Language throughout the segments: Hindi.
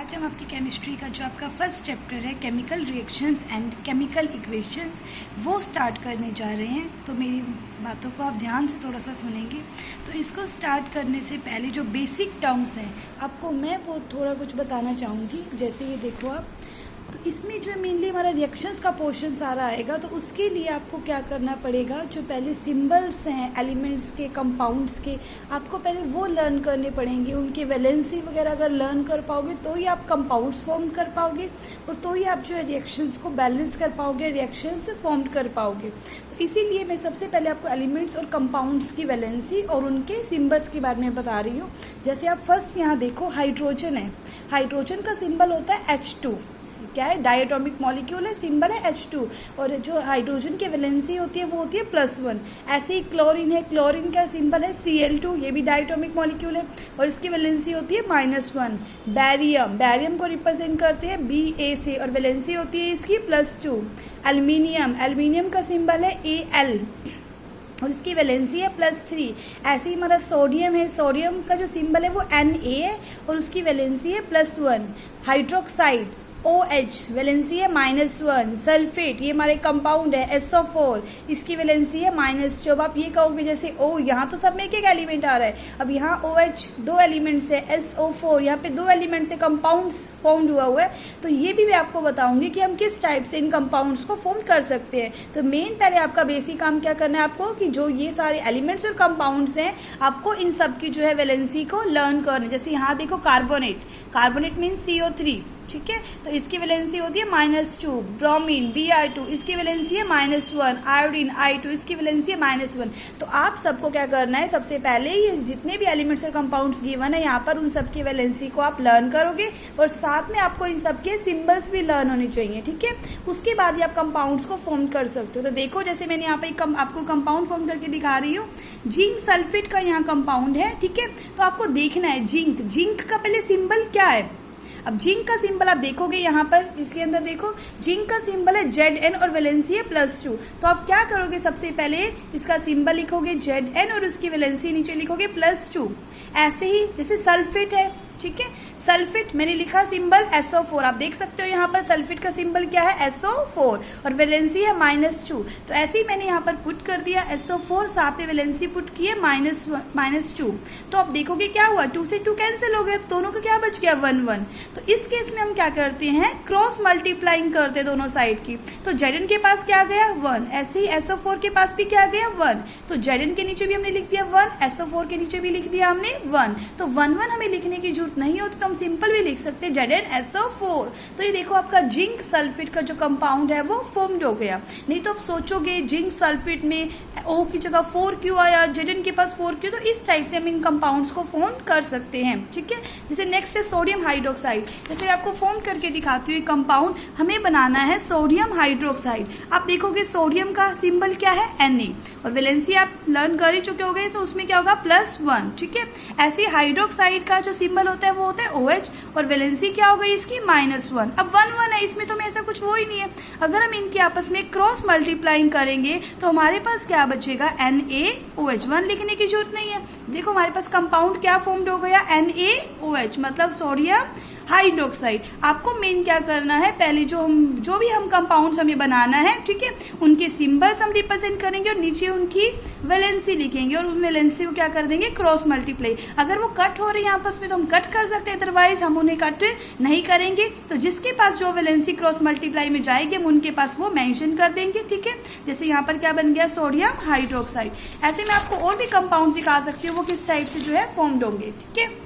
आज हम आपकी केमिस्ट्री का जो आपका फर्स्ट चैप्टर है chemical reactions and chemical equations वो स्टार्ट करने जा रहे हैं। तो मेरी बातों को आप ध्यान से थोड़ा सा सुनेंगे। तो इसको स्टार्ट करने से पहले जो बेसिक टर्म्स हैं आपको मैं वो थोड़ा कुछ बताना चाहूँगी। जैसे ये देखो आप, तो इसमें जो मेनली हमारा रिएक्शंस का पोर्शन सारा आएगा। तो उसके लिए आपको क्या करना पड़ेगा, जो पहले सिंबल्स हैं एलिमेंट्स के, कंपाउंड्स के, आपको पहले वो लर्न करने पड़ेंगे। उनके वैलेंसी वगैरह अगर लर्न कर पाओगे तो ही आप कंपाउंड्स फॉर्म कर पाओगे और तो ही आप जो है रिएक्शंस को बैलेंस कर पाओगे, रिएक्शंस फॉर्म कर पाओगे। तो इसीलिए मैं सबसे पहले आपको एलिमेंट्स और कंपाउंड्स की वैलेंसी और उनके सिंबल्स के बारे में बता रही हूँ। जैसे आप फर्स्ट यहाँ देखो, हाइड्रोजन है। हाइड्रोजन का सिंबल होता है H2। क्या है, डायटोमिक मॉलिक्यूल है, सिंबल है H2। और जो हाइड्रोजन की वैलेंसी होती है वो होती है +1। ऐसे ही क्लोरीन है, क्लोरीन का सिंबल है Cl2, ये भी डायटोमिक मॉलिक्यूल है और इसकी वैलेंसी होती है -1। बैरियम, बैरियम को रिप्रेजेंट करते हैं Ba से और वैलेंसी होती है इसकी +2। एल्युमिनियम, एल्युमिनियम का सिंबल है Al और इसकी वैलेंसी है +3। ऐसे ही हमारा सोडियम है, सोडियम का जो सिंबल है वो Na है और उसकी वैलेंसी है +1। हाइड्रोक्साइड OH, वैलेंसी है -1। सल्फेट, ये हमारे कंपाउंड है SO4, इसकी वैलेंसी है -2। अब आप ये कहोगे जैसे O, यहाँ तो सब में एक एक एलिमेंट आ रहा है, अब यहाँ OH 2 एलिमेंट्स है, SO4 यहाँ पे 2 एलिमेंट से कंपाउंड्स फॉर्म हुआ है। तो ये भी मैं आपको बताऊंगी कि हम किस टाइप से इन कंपाउंड्स को फॉर्म कर सकते हैं। तो मेन पहले आपका बेसिक काम क्या करना है आपको, कि जो ये सारे एलिमेंट्स और कंपाउंड्स हैं आपको इन सब की जो है वैलेंसी को लर्न करना। जैसे यहाँ देखो कार्बोनेट, कार्बोनेट मीन्स CO3, ठीक है, तो इसकी वैलेंसी होती है -2। ब्रोमीन Br2, इसकी वैलेंसी है -1। आयोडीन I2, इसकी वैलेंसी है -1। तो आप सबको क्या करना है, सबसे पहले ये जितने भी एलिमेंट्स और कंपाउंड्स गिवन है यहाँ पर उन सब की वैलेंसी को आप लर्न करोगे और साथ में आपको इन सब के सिंबल्स भी लर्न होने चाहिए, ठीक है। उसके बाद ही आप कंपाउंड्स को फॉर्म कर सकते हो। तो देखो जैसे मैंने यहाँ पे आपको कंपाउंड फॉर्म करके दिखा रही हूँ। जिंक सल्फेट का यहाँ कंपाउंड है, ठीक है। तो आपको देखना है जिंक, जिंक का पहले सिंबल क्या है। अब जिंक का सिंबल आप देखोगे यहाँ पर, इसके अंदर देखो जिंक का सिंबल है Zn और वैलेंसी है +2। तो आप क्या करोगे, सबसे पहले इसका सिंबल लिखोगे Zn और उसकी वैलेंसी नीचे लिखोगे +2। ऐसे ही जैसे सल्फेट है, ठीक है, सल्फेट मैंने लिखा सिंबल SO4, आप देख सकते हो यहाँ पर सल्फेट का सिंबल क्या है SO4 और वैलेंसी है -2। तो ऐसे ही मैंने यहाँ पर पुट कर दिया SO4, साथ में वैलेंसी पुट की है -2। तो आप देखोगे क्या हुआ, 2 से 2 कैंसिल हो गया, दोनों का क्या बच गया 1 तो इस केस में हम क्या करते हैं, क्रॉस मल्टीप्लाइंग करते हैं दोनों साइड की। तो Zn के पास क्या गया 1, ऐसे ही SO4 के पास भी क्या गया 1। तो Zn के नीचे भी हमने लिख दिया 1, SO4 के नीचे भी लिख दिया हमने 1। तो 1 हमें लिखने की नहीं होती तो हम सिंपल भी लिख सकते हैं ZnSO4। तो ये देखो आपका जिंक सल्फेट का जो कंपाउंड है वो फॉर्म्ड हो गया। नहीं तो आप सोचोगे जिंक सल्फेट में O की जगह 4 क्यों आया, Zn के पास 4 क्यों। तो इस टाइप से हम इन कंपाउंड्स को फॉर्म कर सकते हैं, ठीक है। जैसे नेक्स्ट है सोडियम हाइड्रोक्साइड। जैसे मैं आपको फॉर्म करके दिखाती हूँ, कंपाउंड हमें बनाना है सोडियम हाइड्रोक्साइड। आप देखोगे सोडियम का सिंबल क्या है Na और वैलेंसी आप लर्न कर ही चुके होगे, तो उसमें क्या होगा +1, ठीक है। ऐसे हाइड्रोक्साइड का जो सिंबल होता है वो होता है OH और वैलेंसी क्या हो गई इसकी -1। अब 1 है, इसमें तो में ऐसा कुछ हो ही नहीं है। अगर हम इनके आपस में क्रॉस मल्टीप्लाइंग करेंगे तो हमारे पास क्या बचेगा NaOH। 1 लिखने की जरूरत नहीं है। देखो हमारे पास कंपाउंड क्या फॉर्म्ड हो गया NaOH, मतलब सोडियम हाइड्रोक्साइड। आपको मेन क्या करना है, पहले जो भी हम कंपाउंड्स हमें बनाना है, ठीक है, उनके सिंबल्स हम रिप्रेजेंट करेंगे और नीचे उनकी वैलेंसी लिखेंगे और उन वैलेंसी को क्या कर देंगे, क्रॉस मल्टीप्लाई। अगर वो कट हो रहे हैं आपस में तो हम कट कर सकते हैं, अदरवाइज हम उन्हें कट नहीं करेंगे। तो जिसके पास जो वैलेंसी क्रॉस मल्टीप्लाई में जाएगी हम उनके पास वो मेंशन कर देंगे, ठीक है। जैसे यहाँ पर क्या बन गया, सोडियम हाइड्रोक्साइड। ऐसे में आपको और भी कंपाउंड दिखा सकती हूँ वो किस टाइप से जो है फॉर्म्ड होंगे, ठीक है।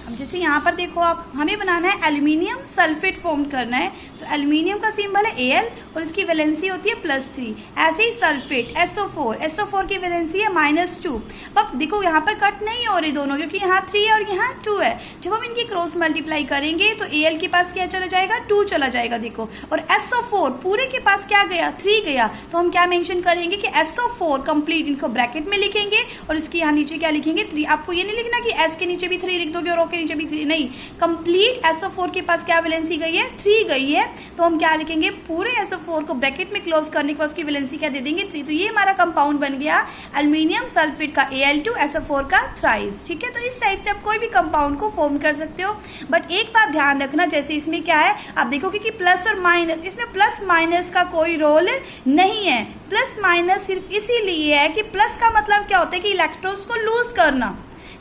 अब जैसे यहाँ पर देखो आप, हमें बनाना है एल्युमिनियम सल्फेट फॉर्म करना है। तो एल्युमिनियम का सिंबल है Al और इसकी वैलेंसी होती है +3। ऐसे ही सल्फेट SO4 की वैलेंसी है -2। अब देखो यहाँ पर कट नहीं हो रही दोनों, क्योंकि यहाँ 3 और यहाँ 2 है। जब हम इनकी क्रॉस मल्टीप्लाई करेंगे तो Al के पास क्या चला जाएगा, 2 चला जाएगा देखो, और SO4 पूरे के पास क्या गया, 3 गया। तो हम क्या मेंशन करेंगे कि SO4 कंप्लीट, इनको ब्रैकेट में लिखेंगे और इसके यहाँ नीचे क्या लिखेंगे 3। आपको ये नहीं लिखना कि S के नीचे भी 3 लिख दोगे और O के नीचे भी 3, नहीं, कंप्लीट SO4 के पास क्या वैलेंसी गई है, 3 गई है तो हम क्या लिखेंगे, पूरे SO4 को ब्रैकेट में क्लोज करने के बाद उसकी वैलेंसी क्या दे देंगे 3। तो ये हमारा कंपाउंड बन गया एल्युमिनियम सल्फेट का Al2SO4 का थ्राइस। ठीक है, तो इस टाइप से आप कोई भी कंपाउंड को फॉर्म कर सकते हो। बट एक बात ध्यान रखना, जैसे इसमें क्या है आप देखोगे कि प्लस और माइनस, इसमें प्लस माइनस का कोई रोल नहीं है। प्लस माइनस सिर्फ इसीलिए है कि प्लस का मतलब क्या होता है कि इलेक्ट्रॉन्स को लूज करना,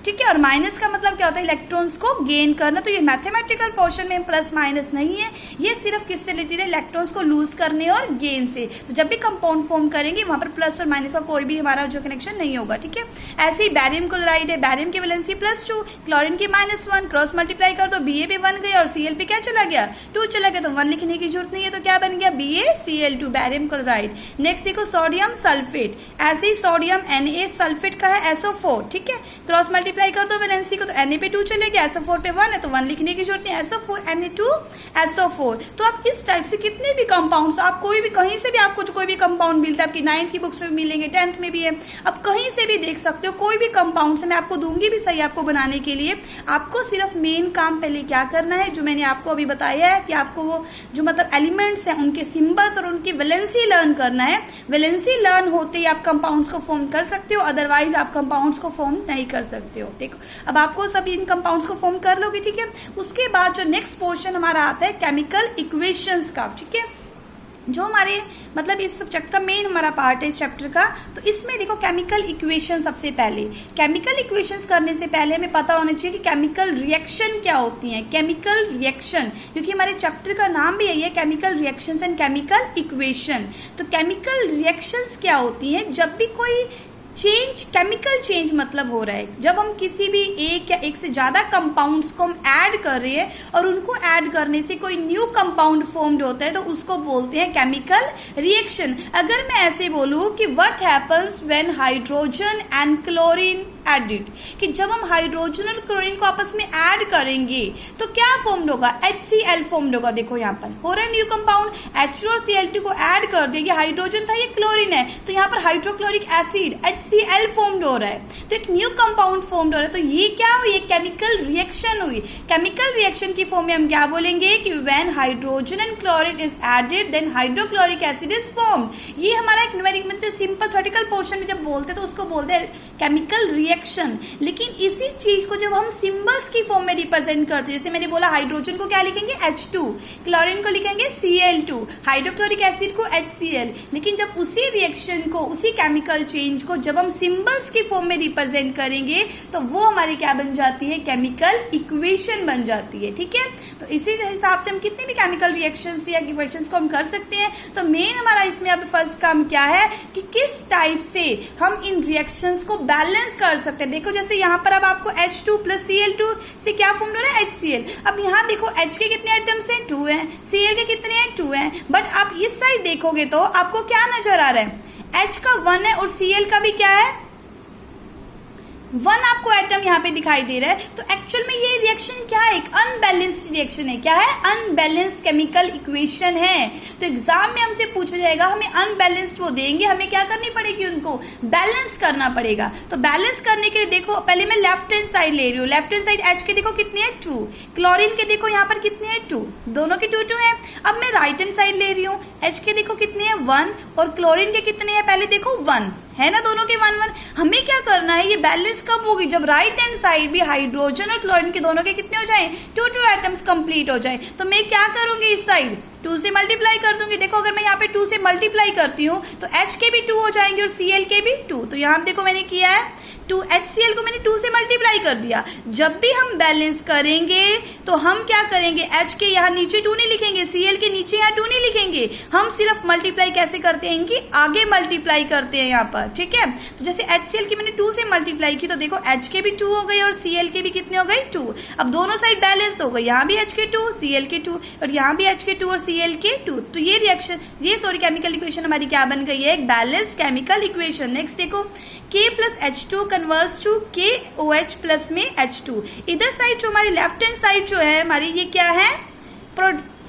ठीक है, और माइनस का मतलब क्या होता है इलेक्ट्रॉन्स को गेन करना। तो ये मैथमेटिकल पोर्शन में प्लस माइनस नहीं है, ये सिर्फ किससे रिलेटेड है, इलेक्ट्रॉन्स को लूज करने और गेन से। तो जब भी कंपाउंड फॉर्म करेंगे वहां पर प्लस और माइनस का कोई भी हमारा जो कनेक्शन नहीं होगा। ठीक है, ऐसे ही बैरियम क्लोराइड है, बैरियम की वैलेंसी +2, क्लोरीन की -1, क्रॉस मल्टीप्लाई कर दो, Ba पे 1 गया और Cl पे क्या चला गया 2 चला गया, तो 1 लिखने की जरूरत नहीं है, तो क्या बन गया BaCl2 बैरियम क्लोराइड। नेक्स्ट देखो सोडियम सल्फेट, ऐसे ही सोडियम Na सल्फेट का है SO4, ठीक है, क्रॉस मल्टीप्लाई कर दो वैलेंसी को, तो Na पे 2 चलेगा, SO4 पे 1 है तो 1 लिखने की जरूरत नहीं, SO4 Na2SO4। तो आप इस टाइप से कितने भी कंपाउंड्स, आप कोई भी कहीं से भी आपको जो कोई भी कंपाउंड मिलता है, आपकी 9th की बुक्स में भी मिलेंगे, 10th में भी है, आप कहीं से भी देख सकते हो कोई भी कंपाउंड से, मैं आपको दूंगी भी सही आपको बनाने के लिए। आपको सिर्फ मेन काम पहले क्या करना है, जो मैंने आपको अभी बताया है कि आपको वो जो मतलब एलिमेंट्स हैं उनके सिंबल्स और उनकी वैलेंसी लर्न करना है। वैलेंसी लर्न होते ही आप कंपाउंड्स को फॉर्म कर सकते हो, अदरवाइज आप कंपाउंड्स को फॉर्म नहीं कर सकते हो। देखो अब आपको सब इन कंपाउंड्स को फॉर्म कर लोगे, ठीक है। उसके बाद जो नेक्स्ट पोर्शन हमारा आता है केमिकल इक्वेशंस का, ठीक है, जो हमारे मतलब इस सब्जेक्ट का मेन हमारा पार्ट है इस चैप्टर का। तो इसमें देखो केमिकल इक्वेशन, सबसे पहले केमिकल इक्वेशंस करने से पहले हमें पता होना चाहिए कि केमिकल रिएक्शन क्या होती हैं। केमिकल रिएक्शन, क्योंकि हमारे चैप्टर का नाम भी यही है, chemical reactions and chemical equation. तो केमिकल रिएक्शंस क्या होती हैं, जब भी कोई चेंज, केमिकल चेंज मतलब हो रहा है जब हम किसी भी एक या एक से ज्यादा कंपाउंड्स को हम ऐड कर रहे हैं और उनको ऐड करने से कोई न्यू कंपाउंड फॉर्म्ड होता है, तो उसको बोलते हैं केमिकल रिएक्शन। अगर मैं ऐसे बोलूं कि what happens when hydrogen and chlorine added, कि जब हम हाइड्रोजन और क्लोरीन को आपस में ऐड करेंगे तो क्या फॉर्म्ड होगा, HCl फॉर्म्ड होगा। देखो यहाँ पर हो रहा है न्यू कंपाउंड, H2 और Cl2 को ऐड कर दिया, ये हाइड्रोजन था ये क्लोरीन है, तो यहाँ पर हाइड्रोक्लोरिक एसिड HCl फॉर्म्ड हो रहा है, तो एक न्यू कंपाउंड फॉर्म्ड हो रहा है। तो ये क्या हुई, ये केमिकल रिएक्शन हुई। केमिकल रिएक्शन की फॉर्म में हम क्या बोलेंगे कि when hydrogen and chlorine is added then hydrochloric acid is formed. ये हमारा एक न्यूमेरिक मतलब सिंपल थ्योरेटिकल पोर्शन में जब बोलते हैं तो उसको बोलते हैं केमिकल रिएक्शन। लेकिन इसी चीज को जब हम सिंबल्स की फॉर्म में रिप्रेजेंट करते हैं, जैसे मैंने बोला हाइड्रोजन को क्या लिखेंगे H2, क्लोरीन को लिखेंगे Cl2, हाइड्रोक्लोरिक एसिड को HCl। लेकिन जब उसी रिएक्शन को, उसी केमिकल चेंज को जब हम सिंबल्स की फॉर्म में रिप्रेजेंट करेंगे तो वो हमारी क्या बन जाती है, केमिकल इक्वेशन बन जाती है। ठीक है, तो इसी हिसाब से हम कितने भी केमिकल रिएक्शंस या इक्वेशंस को हम कर सकते हैं। तो मेन हमारा इसमें अब फर्स्ट काम क्या है कि किस टाइप से हम इन रिएक्शंस को बैलेंस कर सकते हैं। देखो जैसे यहाँ पर अब आपको H2 + Cl2 से क्या फॉर्म हो रहा है, HCl। अब यहाँ देखो H के कितने एटम्स हैं, 2 हैं, Cl के कितने हैं, 2 हैं। बट आप इस साइड देखोगे तो आपको क्या नजर आ रहा है, H का 1 है और Cl का भी क्या है 1 आपको एटम यहाँ पे दिखाई दे रहा है। तो एक्चुअल में ये रिएक्शन क्या है, एक अनबैलेंस्ड रिएक्शन है। क्या है, अनबैलेंस्ड केमिकल इक्वेशन है। तो एग्जाम में हमसे पूछा जाएगा, हमें अनबैलेंस्ड वो देंगे, हमें क्या करनी पड़ेगी, उनको बैलेंस करना पड़ेगा। तो बैलेंस करने के लिए देखो पहले मैं लेफ्ट हैंड साइड ले रही हूँ। लेफ्ट हैंड साइड H के देखो कितने हैं 2, क्लोरीन के देखो यहाँ पर कितने हैं 2, दोनों के 2 है। अब मैं राइट हैंड साइड ले रही हूँ, H के देखो कितने हैं 1 और क्लोरीन के कितने हैं, पहले देखो 1 है ना, दोनों के 1 1। हमें क्या करना है, ये बैलेंस कब होगी, जब राइट हैंड साइड भी हाइड्रोजन और क्लोरीन के दोनों के कितने हो जाए 2 एटम्स कंप्लीट हो जाए। तो मैं क्या करूंगी, इस साइड 2 से मल्टीप्लाई कर दूंगी। देखो अगर मैं यहाँ पे 2 से मल्टीप्लाई करती हूँ तो H के भी 2 हो जाएंगे और Cl के भी 2। तो यहाँ देखो मैंने किया है 2 HCl को मैंने 2 से मल्टीप्लाई कर दिया। जब भी हम बैलेंस करेंगे तो हम क्या करेंगे, H के यहाँ नीचे 2 नहीं लिखेंगे, Cl के नीचे यहाँ 2 नहीं लिखेंगे, हम सिर्फ मल्टीप्लाई कैसे करते हैं, इनकी आगे मल्टीप्लाई करते हैं यहाँ पर। ठीक है, तो जैसे HCl की मैंने 2 से मल्टीप्लाई की तो देखो H के भी 2 हो गए और Cl के भी कितने हो गए 2। अब दोनों साइड बैलेंस हो गए, यहाँ भी H के 2 Cl के 2 और यहाँ भी H के 2 और Cl के 2। तो ये रिएक्शन, ये केमिकल इक्वेशन हमारी क्या बन गई है, एक बैलेंस केमिकल इक्वेशन। नेक्स्ट देखो K + H2 converse to KOH plus में H2। इधर साइड जो हमारी लेफ्ट हैंड साइड जो है हमारी, ये क्या है,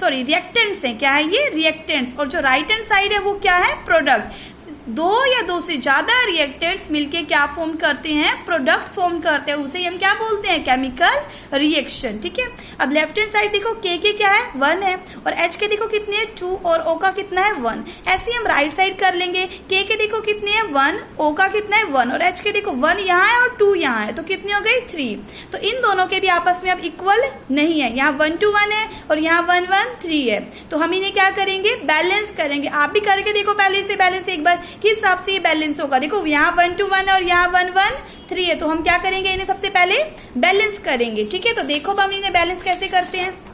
रिएक्टेंट्स है। क्या है ये, रिएक्टेंट्स। और जो राइट हैंड साइड है वो क्या है, प्रोडक्ट। दो या दो से ज्यादा रिएक्टेंट्स मिलके क्या फॉर्म करते हैं, प्रोडक्ट फॉर्म करते हैं, उसे हम क्या बोलते हैं, केमिकल रिएक्शन। ठीक है, अब लेफ्ट हैंड साइड देखो के क्या है 1 है, और एच के देखो कितने हैं 2, और ओ का कितना है 1। ऐसे हम राइट साइड कर लेंगे, के देखो कितने हैं 1, ओ का कितना है 1, और एच के देखो 1 यहाँ है और 2 यहाँ है, तो कितनी हो गई 3। तो इन दोनों के भी आपस में अब इक्वल नहीं है, यहाँ 1 to 1 है और यहाँ 1 1 3 है, तो हम इन्हें क्या करेंगे, बैलेंस करेंगे। आप भी करके देखो पहले से बैलेंस एक बार, किस हिसाब से ये बैलेंस होगा। देखो यहाँ 1 to 1 है और यहाँ 1 1 3 है, तो हम क्या करेंगे, इन्हें सबसे पहले बैलेंस करेंगे। ठीक है, तो देखो हम इन्हें बैलेंस कैसे करते हैं।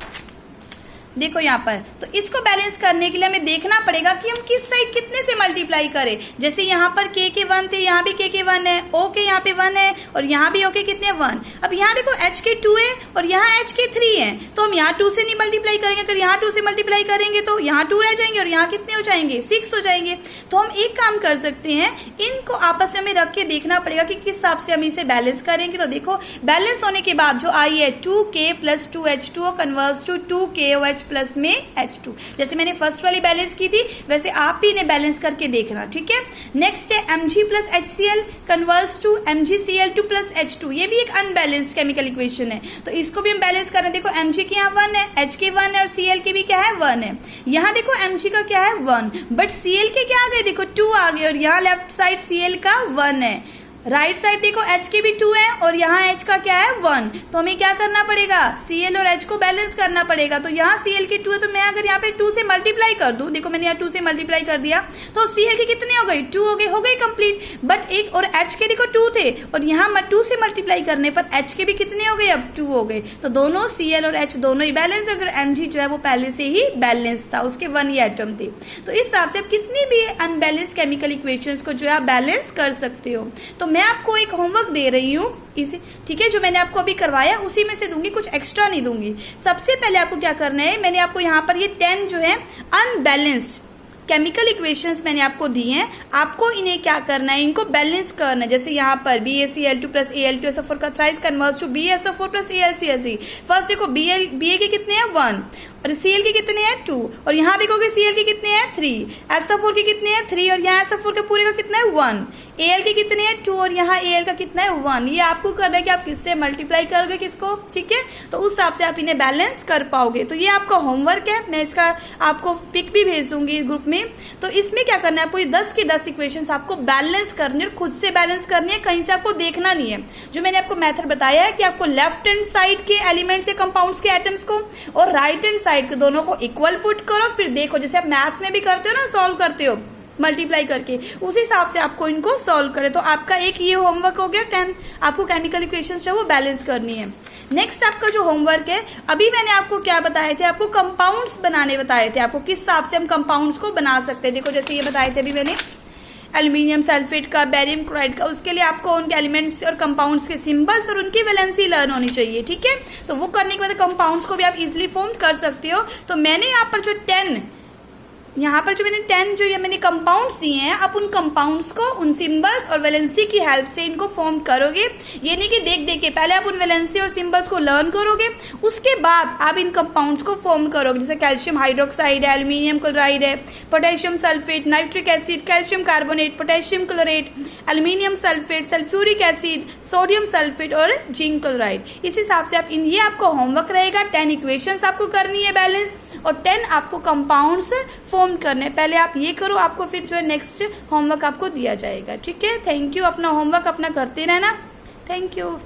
देखो यहाँ पर, तो इसको बैलेंस करने के लिए हमें देखना पड़ेगा कि हम किस साइड कितने से मल्टीप्लाई करें। जैसे यहाँ पर के 1 थे, यहाँ भी के 1 है, ओ के यहाँ पे 1 है, और यहाँ भी ओ के कितने 1। अब यहाँ देखो एच के 2 है और यहाँ एच के 3 है, तो हम यहाँ 2 से नहीं मल्टीप्लाई करेंगे। अगर यहाँ 2 से मल्टीप्लाई करेंगे तो यहाँ 2 रह जाएंगे और यहाँ कितने हो जाएंगे 6 हो जाएंगे। तो हम एक काम कर सकते हैं, इनको आपस में हमें रख के देखना पड़ेगा कि किस हिसाब से हम इसे बैलेंस करेंगे। तो देखो बैलेंस होने के बाद जो आई है 2k + 2h2 converse to 2KOH plus में H2। जैसे मैंने फर्स्ट वाली बैलेंस की थी वैसे आप भी इन्हें बैलेंस करके देखना। ठीक है, नेक्स्ट है Mg + HCl converse to MgCl2 + H2। ये भी एक अनबैलेंस्ड केमिकल इक्वेशन है, तो इसको भी हम बैलेंस कर रहे हैं। देखो Mg के यहाँ 1 है, H के 1 है और Cl के भी क्या है 1 है। यहाँ देखो Mg का क्या है 1, बट Cl के क्या आ गए, देखो 2 आ गए, और यहाँ लेफ्ट साइड Cl का 1 है। राइट साइड देखो H के भी 2 है और यहाँ H का क्या है 1, तो हमें क्या करना पड़ेगा, Cl और H को बैलेंस करना पड़ेगा। तो यहाँ Cl के 2 है, तो मैं अगर यहाँ पे 2 से मल्टीप्लाई कर दूं, देखो मैंने यहाँ 2 से मल्टीप्लाई कर दिया, तो Cl के कितने हो गए 2 हो गए कंप्लीट। बट एक और H के देखो 2 थे और यहाँ 2 से मल्टीप्लाई करने पर H के भी कितने हो गए, अब 2 हो गए। तो दोनों Cl और H दोनों ही बैलेंस है, अगर Mg जो है वो पहले से ही बैलेंस था, उसके 1 ही एटम थे। तो इस हिसाब से आप कितनी भी अनबैलेंस केमिकल इक्वेशंस को जो है आप बैलेंस कर सकते हो। तो मैं आपको एक होमवर्क दे रही हूँ इसी, ठीक है, जो मैंने आपको अभी करवाया उसी में से दूंगी, कुछ एक्स्ट्रा नहीं दूंगी। सबसे पहले आपको क्या करना है, मैंने आपको यहाँ पर ये 10 जो है अनबैलेंस्ड केमिकल इक्वेशंस मैंने आपको दी हैं, आपको इन्हें क्या करना है, इनको बैलेंस करना है। जैसे यहाँ पर BaCl2 + Al2SO4 का thrice converse to BaSO4 + AlCl3। First देखो Ba के कितने हैं 1 और Cl के कितने हैं 2, और यहाँ देखोगे Cl के कितने हैं 3, SO4 के कितने हैं 3 और यहाँ SO4 के पूरे का कितना है 1, Al के कितने हैं 2 और यहाँ Al का कितना है 1। ये आपको करना है कि आप किससे मल्टीप्लाई करोगे किसको, ठीक है, तो उस हिसाब से आप इन्हें बैलेंस कर पाओगे। तो ये आपका होमवर्क है, मैं इसका आपको पिक भी भेज दूंगी ग्रुप में। तो इसमें क्या करना है, आपको ये 10 की 10 इक्वेशंस आपको बैलेंस करनी है, खुद से बैलेंस करनी है, कहीं से आपको देखना नहीं है। जो मैंने आपको मेथड बताया है कि आपको लेफ्ट हैंड साइड के एलिमेंट्स से कंपाउंड्स के एटम्स को और राइट हैंड साइड के दोनों को इक्वल पुट करो, फिर देखो जैसे आप मैथ्स में भी करते हो ना, सॉल्व करते हो मल्टीप्लाई करके, उसी हिसाब से आपको इनको सॉल्व करें। तो आपका एक ये होमवर्क हो गया 10, आपको केमिकल इक्वेशंस जो है वो बैलेंस करनी है। नेक्स्ट आपका जो होमवर्क है, अभी मैंने आपको क्या बताए थे, आपको कंपाउंड्स बनाने बताए थे, आपको किस हिसाब से हम कंपाउंड्स को बना सकते हैं। देखो जैसे ये बताए थे अभी मैंने एल्यूमिनियम सल्फेट का, बेरियम क्लोराइड का, उसके लिए आपको उनके एलिमेंट्स और कंपाउंड्स के सिंबल्स और उनकी वैलेंसी लर्न होनी चाहिए, ठीक है। तो वो करने के बाद कंपाउंड्स को भी आप इजीली फॉर्म कर सकते हो। तो मैंने यहाँ पर जो 10 जो ये मैंने कंपाउंड्स दिए हैं, आप उन कंपाउंड्स को उन सिंबल्स और वैलेंसी की हेल्प से इनको फॉर्म करोगे। ये नहीं कि देख देख के, पहले आप उन वैलेंसी और सिंबल्स को लर्न करोगे, उसके बाद आप इन कंपाउंड्स को फॉर्म करोगे। जैसे कैल्शियम हाइड्रोक्साइड है, एल्यूमिनियम क्लोराइड है, potassium sulphate, nitric acid, calcium carbonate, potassium chlorate, aluminium sulphate, sulphuric acid, sodium sulphate और जिंक क्लोराइड। इस हिसाब से आप ये आपको होमवर्क रहेगा, 10 इक्वेशंस आपको करनी है बैलेंस और 10 आपको कंपाउंड्स फॉर्म करने। पहले आप ये करो, आपको फिर जो है नेक्स्ट होमवर्क आपको दिया जाएगा, ठीक है। थैंक यू, अपना होमवर्क अपना करते रहना, थैंक यू।